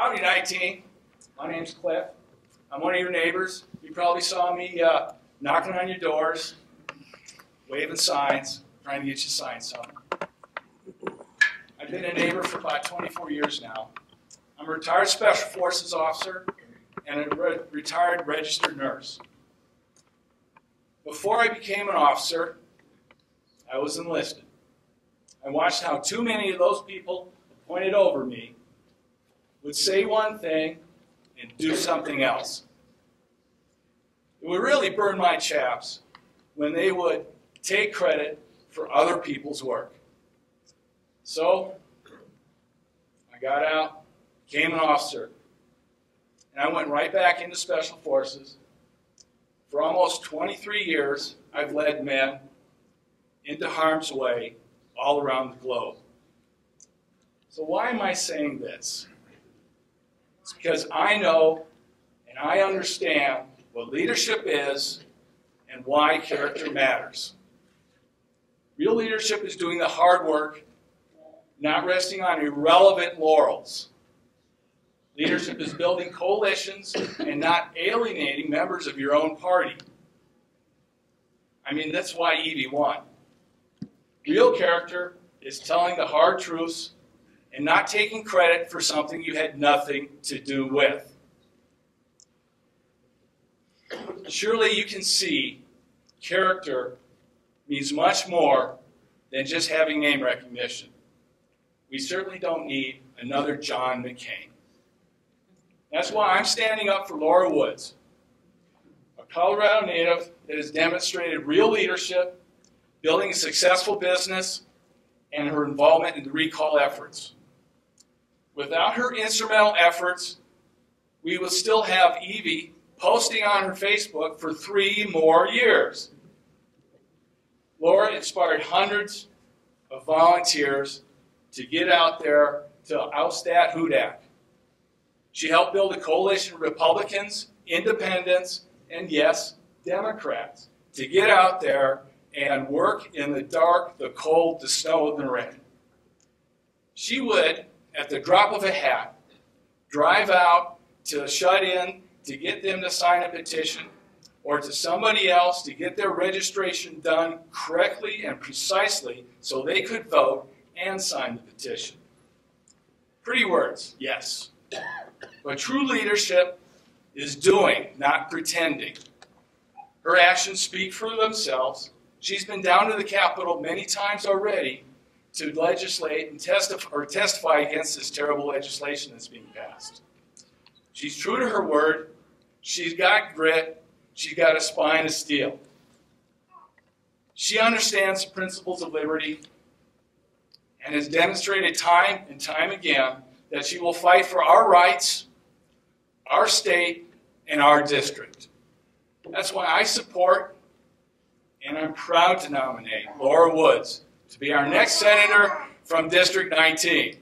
Howdy, 19. My name's Cliff. I'm one of your neighbors. You probably saw me knocking on your doors, waving signs, trying to get you to sign something. I've been a neighbor for about 24 years now. I'm a retired Special Forces officer and a retired registered nurse. Before I became an officer, I was enlisted. I watched how too many of those people appointed over me would say one thing and do something else. It would really burn my chaps when they would take credit for other people's work. So, I got out, became an officer, and I went right back into Special Forces. For almost 23 years, I've led men into harm's way all around the globe. So why am I saying this? It's because I know and I understand what leadership is and why character matters. Real leadership is doing the hard work, not resting on irrelevant laurels. Leadership is building coalitions and not alienating members of your own party. I mean, that's why Evie won. Real character is telling the hard truths and not taking credit for something you had nothing to do with. Surely you can see character means much more than just having name recognition. We certainly don't need another John McCain. That's why I'm standing up for Laura Woods, a Colorado native that has demonstrated real leadership, building a successful business, and her involvement in the recall efforts. Without her instrumental efforts, we would still have Evie posting on her Facebook for 3 more years. Laura inspired hundreds of volunteers to get out there to oust that Hudak. She helped build a coalition of Republicans, independents, and yes, Democrats to get out there and work in the dark, the cold, the snow, and the rain. She would, at the drop of a hat, drive out to shut-in to get them to sign a petition, or to somebody else to get their registration done correctly and precisely so they could vote and sign the petition. Pretty words, yes. But true leadership is doing, not pretending. Her actions speak for themselves. She's been down to the Capitol many times already to legislate and testify against this terrible legislation that's being passed. She's true to her word. She's got grit. She's got a spine of steel. She understands the principles of liberty and has demonstrated time and time again that she will fight for our rights, our state, and our district. That's why I support and I'm proud to nominate Laura Woods to be our next senator from District 19.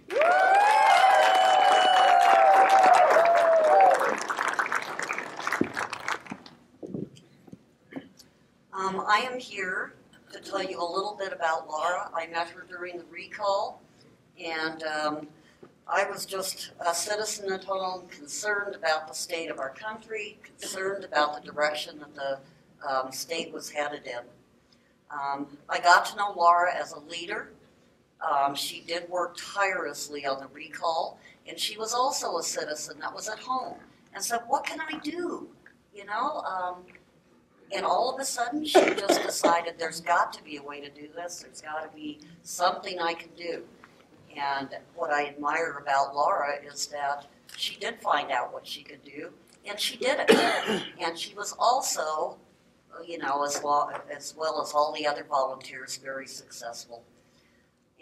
I am here to tell you a little bit about Laura. I met her during the recall, and I was just a citizen at home, concerned about the state of our country, concerned about the direction that the state was headed in. I got to know Laura as a leader. She did work tirelessly on the recall, and she was also a citizen that was at home and said, what can I do? You know, and all of a sudden she just decided there's got to be a way to do this. There's got to be something I can do. And what I admire about Laura is that she did find out what she could do, and she did it. And she was also, you know, as well as all the other volunteers, very successful.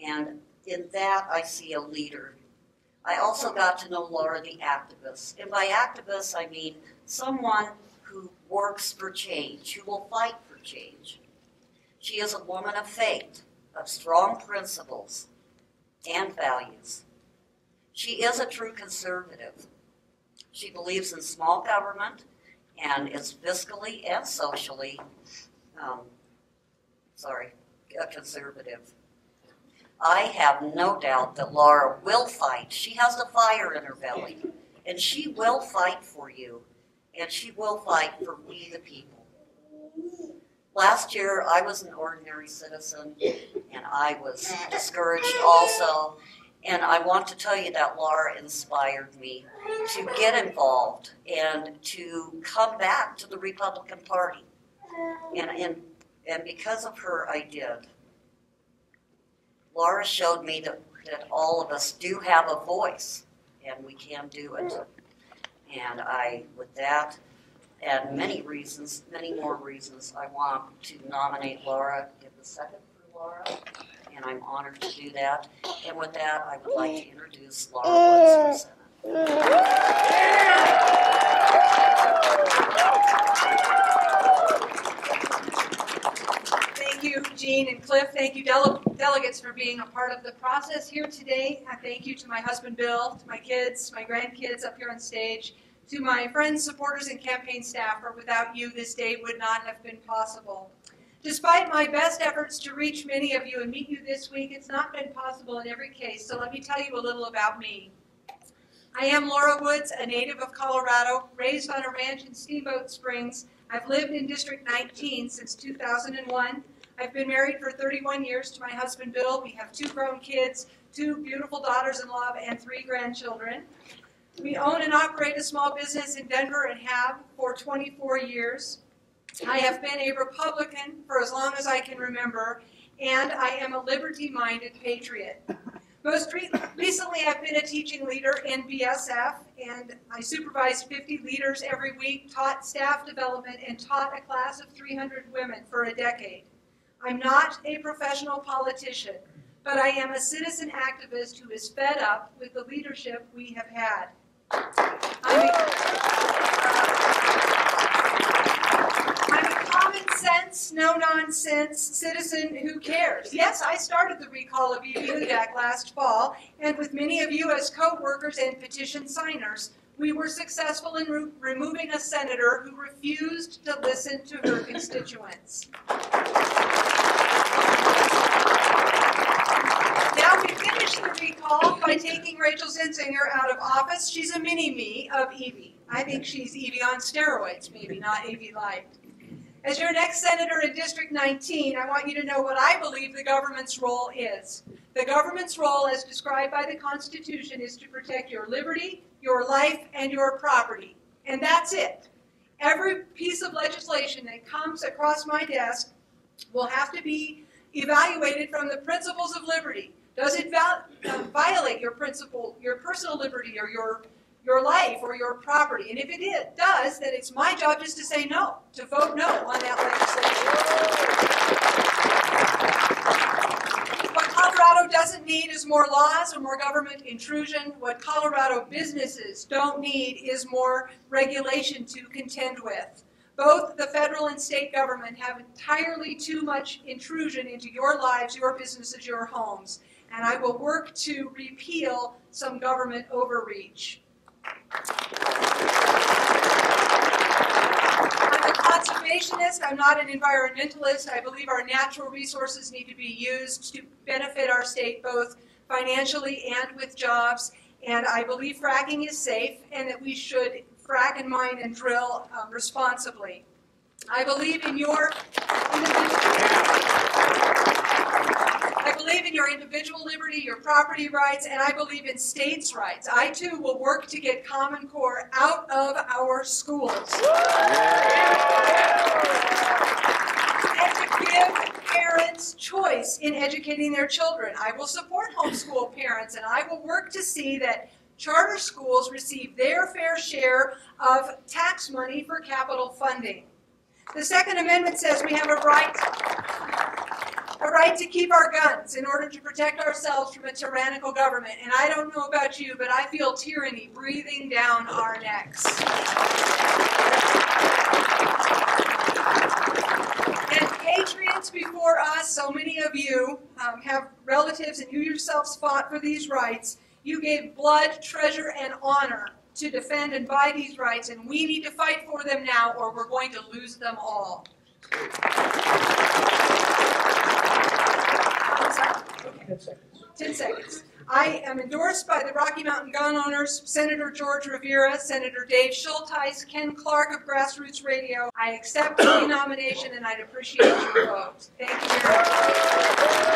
And in that, I see a leader. I also got to know Laura the activist. And by activist, I mean someone who works for change, who will fight for change. She is a woman of faith, of strong principles and values. She is a true conservative. She believes in small government and is fiscally and socially, a conservative. I have no doubt that Laura will fight. She has the fire in her belly, and she will fight for you, and she will fight for we the people. Last year, I was an ordinary citizen, and I was discouraged also. And I want to tell you that Laura inspired me to get involved and to come back to the Republican Party. And because of her, I did. Laura showed me that all of us do have a voice, and we can do it. And with that, and many more reasons, I want to nominate Laura, give the second for Laura, and I'm honored to do that. And with that, I would like to introduce Laura Woods for Senate. Thank you, Jean and Cliff. Thank you, delegates, for being a part of the process here today. Thank you to my husband, Bill, to my kids, my grandkids up here on stage, to my friends, supporters, and campaign staff, for without you, this day would not have been possible. Despite my best efforts to reach many of you and meet you this week, it's not been possible in every case, so let me tell you a little about me. I am Laura Woods, a native of Colorado, raised on a ranch in Steamboat Springs. I've lived in District 19 since 2001. I've been married for 31 years to my husband, Bill. We have 2 grown kids, 2 beautiful daughters-in-law, and 3 grandchildren. We own and operate a small business in Denver and have for 24 years. I have been a Republican for as long as I can remember, and I am a liberty-minded patriot. Most recently, I've been a teaching leader in BSF, and I supervised 50 leaders every week, taught staff development, and taught a class of 300 women for a decade. I'm not a professional politician, but I am a citizen activist who is fed up with the leadership we have had. I'm a common sense, no-nonsense citizen who cares. Yes, I started the recall of Evie Hudak last fall, and with many of you as co-workers and petition signers, we were successful in removing a senator who refused to listen to her constituents. Now we finished the recall by taking Rachel Zinzinger out of office. She's a mini-me of Evie. I think she's Evie on steroids, maybe, not Evie Light. As your next senator in District 19, I want you to know what I believe the government's role is. The government's role, as described by the Constitution, is to protect your liberty, your life, and your property. And that's it. Every piece of legislation that comes across my desk will have to be evaluated from the principles of liberty. Does it violate your personal liberty, or your life, or your property? And if it does, then it's my job just to say no, to vote no on that legislation. What Colorado doesn't need is more laws or more government intrusion. What Colorado businesses don't need is more regulation to contend with. Both the federal and state government have entirely too much intrusion into your lives, your businesses, your homes. And I will work to repeal some government overreach. I'm a conservationist. I'm not an environmentalist. I believe our natural resources need to be used to benefit our state both financially and with jobs. And I believe fracking is safe and that we should frack and mine and drill responsibly. I believe in your individual liberty, your property rights, and I believe in states' rights. I too will work to get Common Core out of our schools. And to give parents choice in educating their children. I will support homeschool parents, and I will work to see that charter schools receive their fair share of tax money for capital funding. The Second Amendment says we have a right to keep our guns in order to protect ourselves from a tyrannical government. And I don't know about you, but I feel tyranny breathing down our necks. And patriots before us, so many of you have relatives and you yourselves fought for these rights. You gave blood, treasure, and honor to defend and buy these rights, and we need to fight for them now or we're going to lose them all. 10 seconds. I am endorsed by the Rocky Mountain Gun Owners, Senator George Rivera, Senator Dave Schulteis, Ken Clark of Grassroots Radio. I accept the nomination and I'd appreciate your vote. Thank you very much.